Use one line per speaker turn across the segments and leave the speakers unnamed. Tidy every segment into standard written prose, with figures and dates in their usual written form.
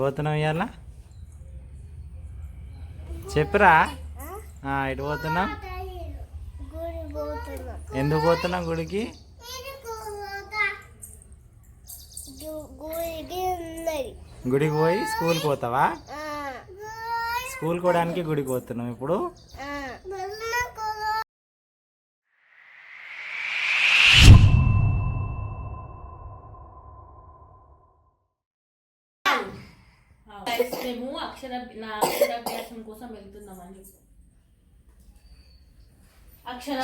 పోతున్నాం ఇవాళ చెప్పురా. ఎటు పోతున్నాం? ఎందుకు పోతున్నాం గుడికి? గుడికి పోయి స్కూల్కి పోతావా? స్కూల్కి పోవడానికి గుడికి పోతున్నాం ఇప్పుడు.
మేము అక్షరాభ్యాసం కోసం వెళ్తున్నామని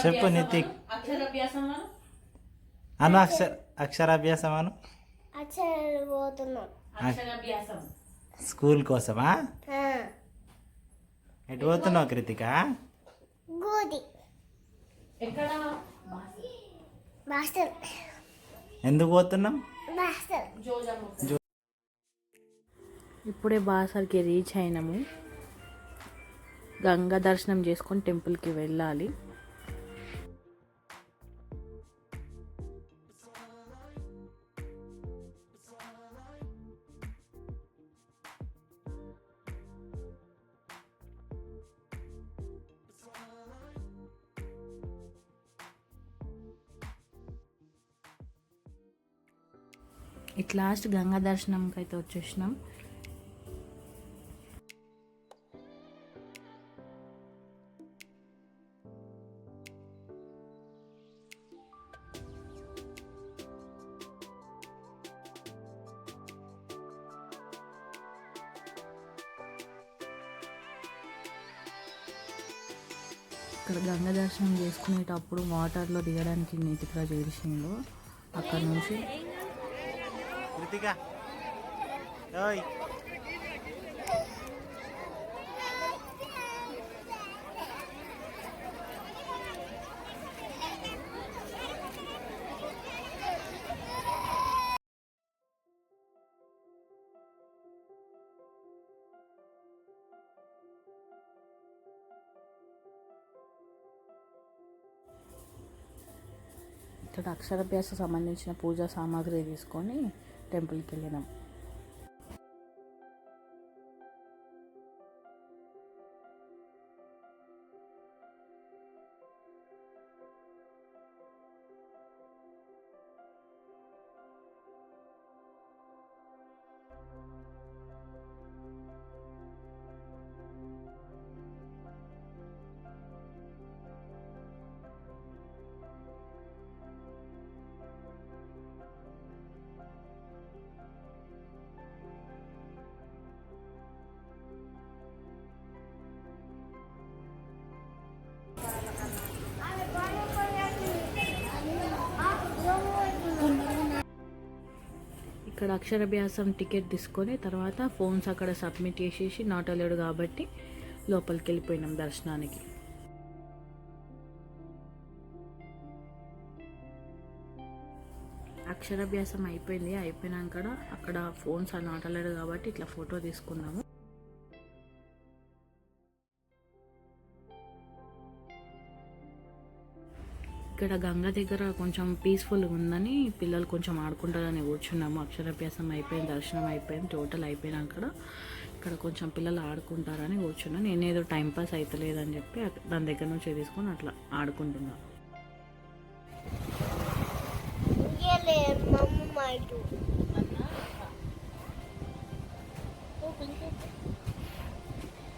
చెప్పు నితిక్.
అక్షరాభ్యాసం
అను అక్షరాభ్యాసం అను.
అక్షరాభ్యాసం
స్కూల్ కోసమా? ఎటు పోతున్నావు కృతిక?
ఎక్కడ?
ఎందుకు పోతున్నాం?
ఇప్పుడే బాసర్కి రీచ్ అయినాము. గంగా దర్శనం చేసుకొని టెంపుల్కి వెళ్ళాలి. ఇట్ లాస్ట్ గంగా దర్శనంకి అయితే వచ్చేసినాం. ఇక్కడ గంగా దర్శనం చేసుకునేటప్పుడు వాటర్లో దిగడానికి నీతిరాజు ఏడిసిండు. అక్కడ నుంచి ఇక్కడ అక్షరాభ్యాస సంబంధించిన పూజా సామాగ్రి తీసుకొని టెంపుల్కి వెళ్ళినాం. ఇక్కడ అక్షరాభ్యాసం టికెట్ తీసుకొని తర్వాత ఫోన్స్ అక్కడ సబ్మిట్ చేసేసి నాట్ అలౌడ్ కాబట్టి లోపలికి వెళ్ళిపోయినాం దర్శనానికి. అక్షరాభ్యాసం అయిపోయినాక అక్కడ ఫోన్స్ నాట్ అలౌడ్ కాబట్టి ఇట్లా ఫోటో తీసుకున్నాము. ఇక్కడ గంగ దగ్గర కొంచెం పీస్ఫుల్గా ఉందని పిల్లలు కొంచెం ఆడుకుంటారని కూర్చున్నాము. అక్షరాభ్యాసం అయిపోయింది, దర్శనం అయిపోయింది, టోటల్ అయిపోయినాక ఇక్కడ కొంచెం పిల్లలు ఆడుకుంటారని కూర్చున్నాను. నేనేదో టైంపాస్ అవుతలేదని చెప్పి దాని దగ్గర నుంచి తీసుకొని అట్లా ఆడుకుంటున్నాను.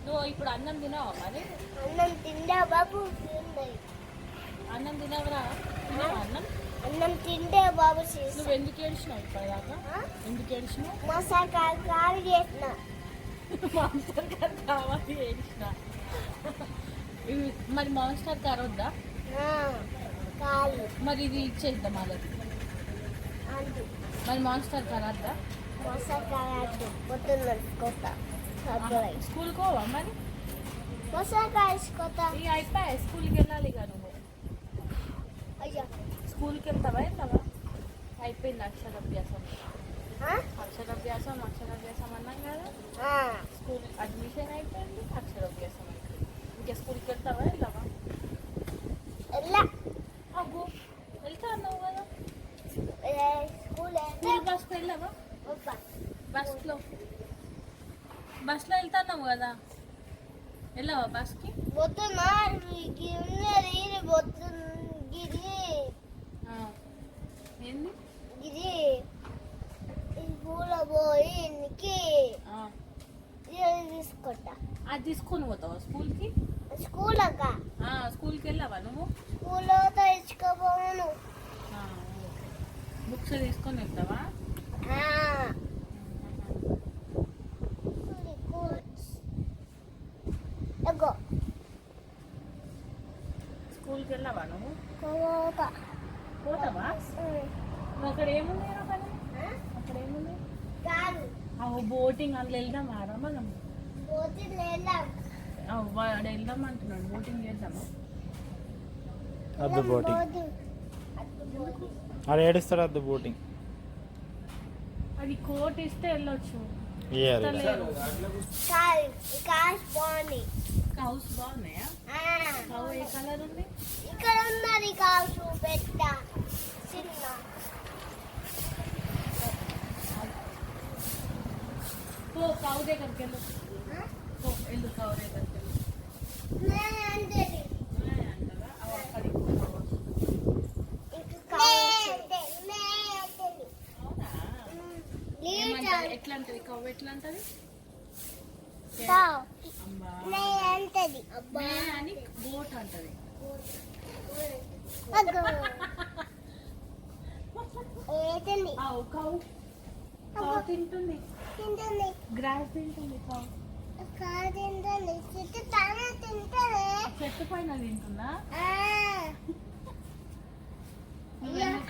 నువ్వు ఇప్పుడు అన్నం తినావా? మరి
అన్నం తిండా బాబు.
అన్నం తినవరా?
అన్నం తింటే బాబు.
నువ్వు ఎందుకు ఏడిచినావు ఇప్పటిదాకా? ఎందుకు ఏడిచినావు?
మాస్టర్ కావాలి చేసిన.
మాస్టర్ గారు కావాలి ఏడిచిన. మరి మాస్టర్ గారు వద్దా? మరి ఇది ఇచ్చేద్దాం వాళ్ళకి. మరి మాస్టర్ గారు వద్దా?
మాస్టర్ గారు పోతున్నాడు కొత్త.
స్కూల్కి పోవా? మరి
మాస్టర్ గారు కొత్త
అయిపోయా. స్కూల్కి వెళ్ళాలి ఇక నువ్వు. స్కూల్కి వెళ్తావా? అయిపోయింది అక్షరాభ్యాసం. అక్షరాభ్యాసం అన్నాం కదా. స్కూల్ అడ్మిషన్ అయిపోయింది, అక్షరాభ్యాసం అయిపోయింది. ఇంకా స్కూల్కి వెళ్తావా? వెళ్తా అన్నావు కదా. స్కూల్ బస్కి వెళ్ళావా? బస్లో బస్లో వెళ్తున్నావు కదా, వెళ్ళావా బస్కి?
పోతున్నా ఇది ఉన్నది ఇది పోతుంది గిరి
ఏంది
గిరి ఇది పూల పోయి ఇంటికి ఇది తీసుకుంటా.
అది తీసుకొని పోతావా స్కూల్కి?
స్కూల్ అక్క
స్కూల్కి వెళ్ళావా నువ్వు?
స్కూల్లో తెచ్చుకోపోను.
బుక్స్ తీసుకొని వెళ్తావా?
ఎగో
స్కూల్కి వెళ్ళావా నువ్వు?
పోతా.
పోతావా? నువ్వు అక్కడ ఏముంది పని? అక్కడ ఏముంది?
కాదు
బోటింగ్ అందులో వెళ్దాం ఆరా మనం.
పోతే లేదా
వాడు వెళ్దాం అంటున్నాడు, బోటింగ్ చేద్దామా?
అద్దు బోటింగ్ ఆడ ఏడుస్తాడు. అద్దు బోటింగ్
అది కోట్ ఇస్తే వెళ్ళొచ్చు.
ఇయ్యాలి.
ఇస్తలేరు.
కాదు కాదు పోనీ.
హౌస్ బాగున్నాయా? కౌ ఏ కలర్ ఉంది?
ఇక్కడ ఉన్నది కాసు పెద్ద చిన్న.
కౌ దగ్గరికి వెళ్ళు. వెళ్ళు కౌ దగ్గరికి వెళ్ళు.
అంతది
అంటారా? అక్కడికి అవునా? ఏమంటది? ఎట్లా అంటది కౌ? ఎట్లా అంటది? అమ్మా
అంటది
మే అని బోట్ అంటది.
ఏదండి
కౌ కౌ తింటుంది,
తింటుంది
గ్రాస్ తింటుంది కౌ.
కాదండి చెట్టు తానే తింటది.
చెట్టు పైన తింటుందా?
ఆ.
నువ్వెన్ని